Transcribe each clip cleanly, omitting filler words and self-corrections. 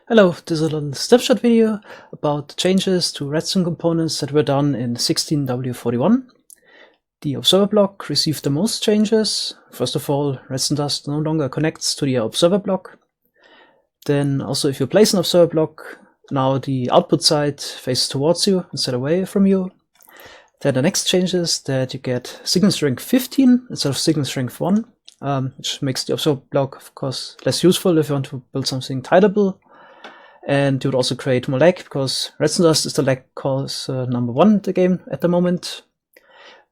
Hello, this is a little snapshot video about the changes to redstone components that were done in 16W41. The observer block received the most changes. First of all, redstone dust no longer connects to the observer block. Then also if you place an observer block, now the output side faces towards you instead of away from you. Then the next change is that you get signal strength 15 instead of signal strength 1, which makes the observer block, of course, less useful if you want to build something tileable. And you would also create more lag, because redstone dust is the lag cause number 1 in the game at the moment.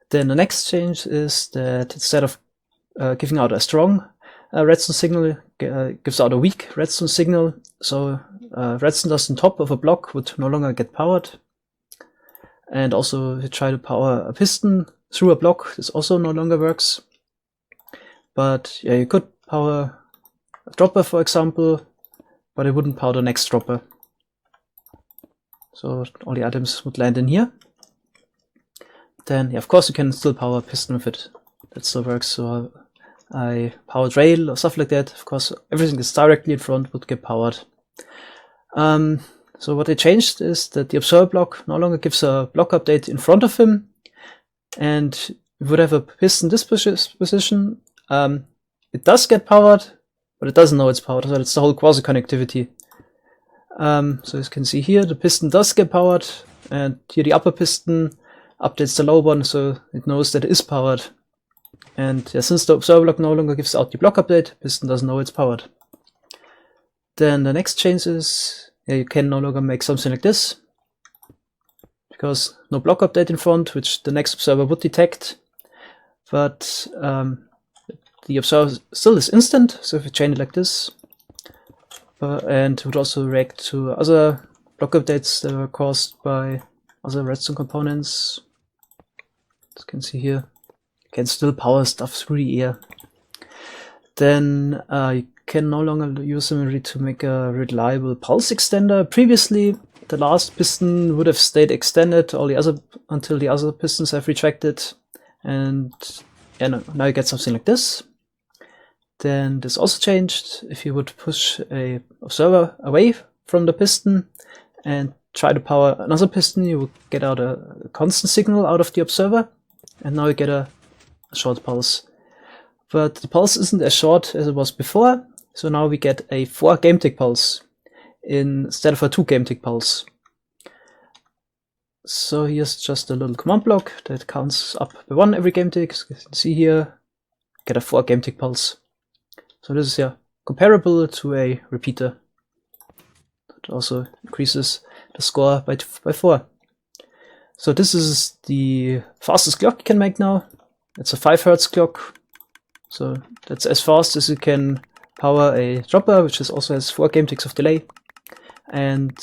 Then the next change is that instead of giving out a strong redstone signal, gives out a weak redstone signal. So redstone dust on top of a block would no longer get powered. And also if you try to power a piston through a block, this also no longer works. But yeah, you could power a dropper, for example, but it wouldn't power the next dropper. So all the items would land in here. Then, yeah, of course, you can still power a piston with it. That still works. So I powered rail or stuff like that. Of course, everything that's directly in front would get powered. So what they changed is that the observer block no longer gives a block update in front of him, and we would have a piston this position. It does get powered, but it doesn't know it's powered, so it's the whole quasi-connectivity. So as you can see here, the piston does get powered, and here the upper piston updates the low one, so it knows that it is powered. And yeah, since the observer block no longer gives out the block update, piston doesn't know it's powered. Then the next change is, yeah, you can no longer make something like this, because no block update in front, which the next observer would detect. But the observer still is instant, so if you chain it like this, and it would also react to other block updates that were caused by other redstone components. As you can see here, you can still power stuff through the air. Then you can no longer use them really to make a reliable pulse extender. Previously, the last piston would have stayed extended until the other pistons have retracted, and yeah, now you get something like this. Then this also changed. If you would push a observer away from the piston and try to power another piston, you would get out a constant signal out of the observer, and now you get a short pulse. But the pulse isn't as short as it was before, so now we get a 4 game tick pulse instead of a 2 game tick pulse. So here's just a little command block that counts up by 1 every game tick. As you can see here, get a 4 game tick pulse. So this is comparable to a repeater. It also increases the score by 4. So this is the fastest clock you can make now. It's a 5 Hz clock. So that's as fast as you can power a dropper, which also has 4 game ticks of delay. And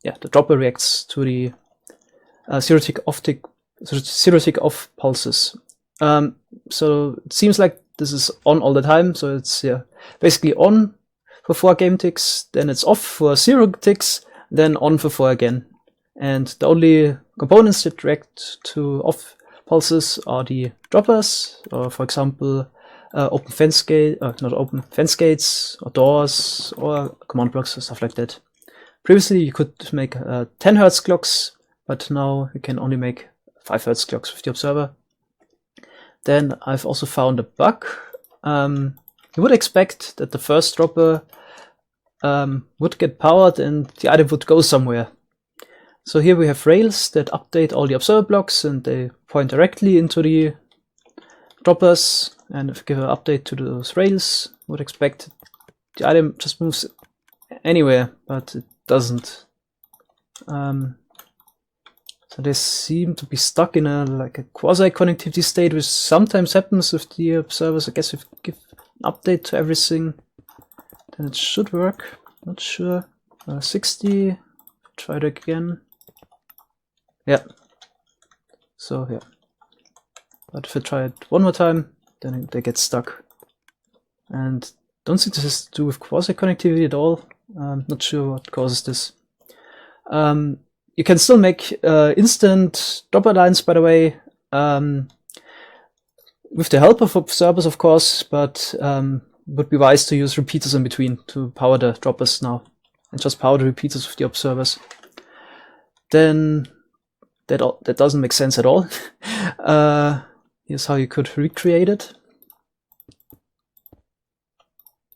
yeah, the dropper reacts to the zero tick off pulses. So it seems like this is on all the time, so it's basically on for 4 game ticks, then it's off for 0 ticks, then on for 4 again. And the only components that react to off pulses are the droppers, or for example open fence gate, not open fence gates, or doors, or command blocks, or stuff like that. Previously you could make 10 Hz clocks, but now you can only make 5 Hz clocks with the observer. Then I've also found a bug. You would expect that the first dropper would get powered and the item would go somewhere. So here we have rails that update all the observer blocks, and they point directly into the droppers. And if you give an update to those rails, you would expect the item just moves anywhere, but it doesn't. So they seem to be stuck in a quasi-connectivity state, which sometimes happens with the observers. I guess if you give an update to everything, then it should work. Not sure. 60. Try it again. Yeah. So yeah. But if I try it one more time, then they get stuck. And don't think this has to do with quasi-connectivity at all. Not sure what causes this. You can still make instant dropper lines, by the way, with the help of observers, of course, but would be wise to use repeaters in between to power the droppers now. and just power the repeaters with the observers, then that doesn't make sense at all. Here's how you could recreate it.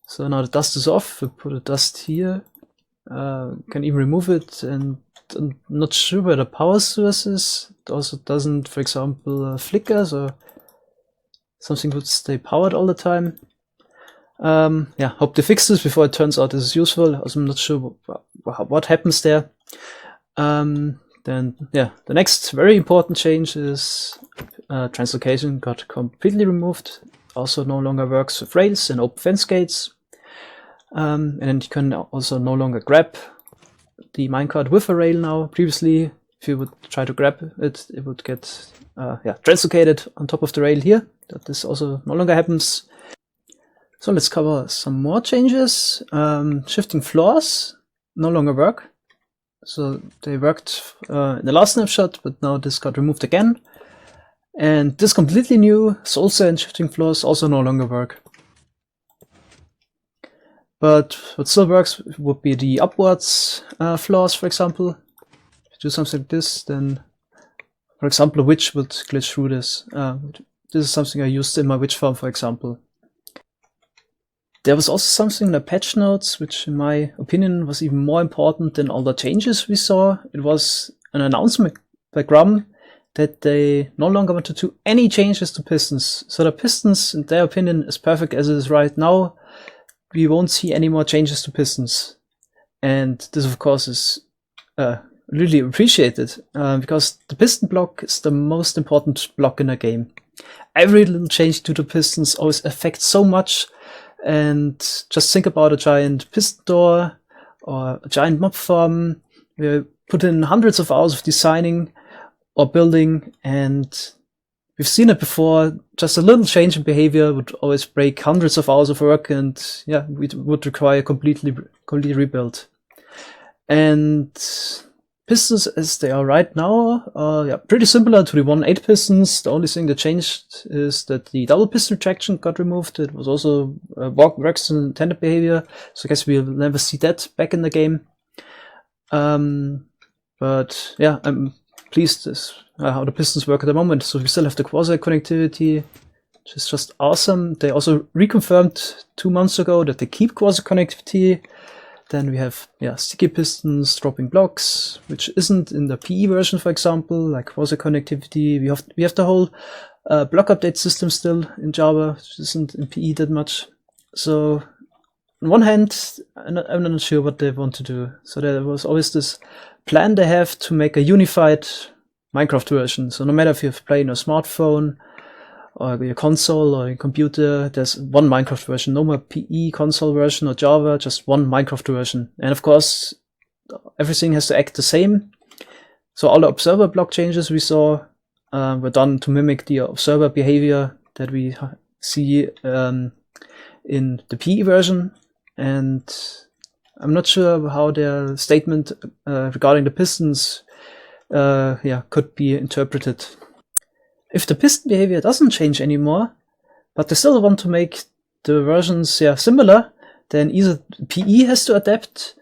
So now the dust is off. We put a dust here. Can even remove it, and I'm not sure where the power source is. It also doesn't, for example, flicker, so something would stay powered all the time. Yeah, hope they fix this before it turns out this is useful. Also, I'm not sure what happens there. Then, yeah, the next very important change is translocation got completely removed. Also no longer works with rails and open fence gates. And then you can also no longer grab the minecart with a rail now. Previously, if you would try to grab it, it would get translocated on top of the rail here. That this also no longer happens. So let's cover some more changes. Shifting floors no longer work. So they worked in the last snapshot, but now this got removed again. And this completely new soul sand shifting floors also no longer work. But what still works would be the upwards floors, for example. If you do something like this, then, for example, a witch would glitch through this. This is something I used in my witch farm, for example. There was also something in the patch notes, which in my opinion was even more important than all the changes we saw. It was an announcement by Grum that they no longer want to do any changes to pistons. So the pistons, in their opinion, is perfect as it is right now. We won't see any more changes to pistons. And this, of course, is really appreciated because the piston block is the most important block in a game. Every little change to the pistons always affects so much. And just think about a giant piston door or a giant mob farm. We put in hundreds of hours of designing or building, and we've seen it before. Just a little change in behavior would always break hundreds of hours of work, and yeah, we would require completely rebuild. And pistons as they are right now are pretty similar to the 1.8 pistons. The only thing that changed is that the double piston retraction got removed. It was also works in intended behavior, so I guess we'll never see that back in the game. But yeah, I'm pleased with how the pistons work at the moment. So we still have the quasi connectivity, which is just awesome. They also reconfirmed 2 months ago that they keep quasi connectivity. Then we have sticky pistons dropping blocks, which isn't in the PE version, for example, like quasi connectivity. We have the whole block update system still in Java, which isn't in PE that much. So on one hand, I'm not sure what they want to do. So there was always this plan they have to make a unified Minecraft version. So no matter if you're playing a smartphone or your console or your computer, there's one Minecraft version. No more PE console version or Java, just one Minecraft version. And of course, everything has to act the same. So all the observer block changes we saw were done to mimic the observer behavior that we see in the PE version. And I'm not sure how their statement regarding the pistons could be interpreted. If the piston behavior doesn't change anymore, but they still want to make the versions similar, then either PE has to adapt,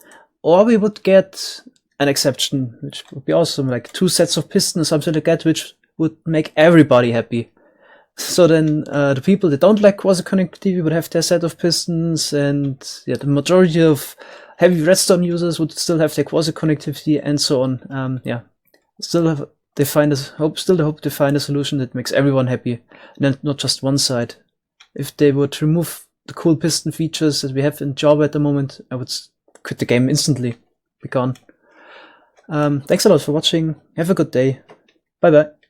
or we would get an exception, which would be awesome, like 2 sets of pistons, something like that, which would make everybody happy. So then the people that don't like quasi connectivity would have their set of pistons, and the majority of heavy redstone users would still have their quasi connectivity, and so on. Still hope they find a solution that makes everyone happy, and then not just one side. If they would remove the cool piston features that we have in Java at the moment, I would quit the game instantly. Be gone. Thanks a lot for watching. Have a good day. Bye bye.